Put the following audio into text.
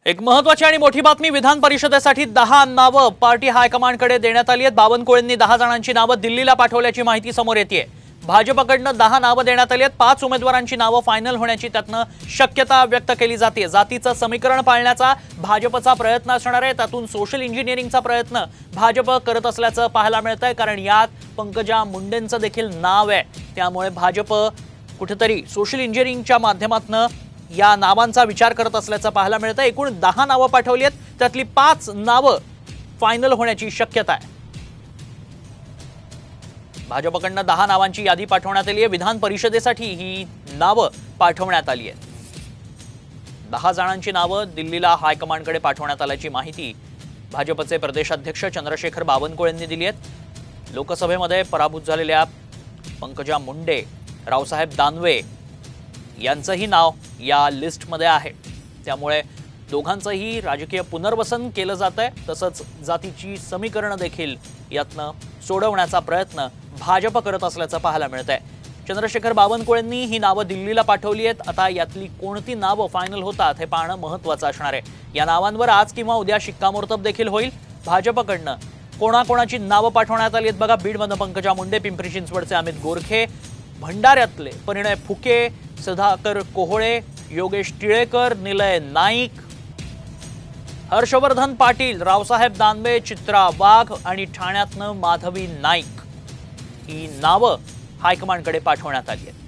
एक महत्त्वाची आणि मोठी बातमी विधान परिषदेसाठी 10 नावं पार्टी हायकमांडकडे देण्यात आली आहेत। बावनकुळेंनी 10 जणांची नावं दिल्लीला पाठवल्याची माहिती समोर येते। भाजपकडनं 10 नावं देण्यात आली आहेत। 5 उमेदवारांची नावं फायनल होण्याची त्यातनं शक्यता व्यक्त केली जाते। जातीचं समीकरण पाळण्याचा भाजपचा प्रयत्न असणार आहे। त्यातून सोशल इंजिनिअरिंगचा प्रयत्न भाजप करत असल्याचं पाहायला मिळतंय, कारण यात पंकजा मुंडेंचं देखील नाव आहे। त्यामुळे भाजप कुठेतरी सोशल इंजिनिअरिंगच्या माध्यमातून या नावांचा विचार करत असल्याचं पाहायला मिळतं। एकूण 10 नावं पाठवली आहेत, त्यातली 5 नावं फायनल होण्याची शक्यता आहे। भाजपकडनं 10 नावांची यादी पाठवण्यात आली आहे। विधान परिषदेसाठी ही नावं पाठवण्यात आली आहेत। 10 जणांची नावं दिल्लीला हायकमांडकडे पाठवण्यात आल्याची माहिती भाजपचे प्रदेशाध्यक्ष चंद्रशेखर बावनकुळेंनी दिली आहे। लोकसभेमध्ये पराभूत झालेल्या पंकजा मुंडे, रावसाहेब दानवे यांचंही नाव या लिस्टमध्ये आहे। त्यामुळे दोघांचंही राजकीय पुनर्वसन केलं जातंय। तसंच जातीची समीकरणं देखील यातनं सोडवण्याचा प्रयत्न भाजप करत असल्याचं पाहायला मिळतंय। चंद्रशेखर बावनकुळेंनी ही नावं दिल्लीला पाठवली आहेत। आता यातली कोणती नावं फायनल होतात हे पाहणं महत्त्वाचं असणार आहे। या नावांवर आज किंवा उद्या शिक्कामोर्तब देखील होईल। भाजपकडनं कोणाकोणाची नावं पाठवण्यात आली आहेत बघा। बीडमधनं पंकजा मुंडे, पिंपरी चिंचवडचे अमित गोरखे, भंडाऱ्यातले परिणय फुके, सुधाकर कोहळे, योगेश टिळेकर, निलय नाईक, हर्षवर्धन पाटील, रावसाहेब दानवे, चित्रा वाघ आणि ठाण्यातनं माधवी नाईक ही नावं हायकमांडकडे पाठवण्यात आली आहेत।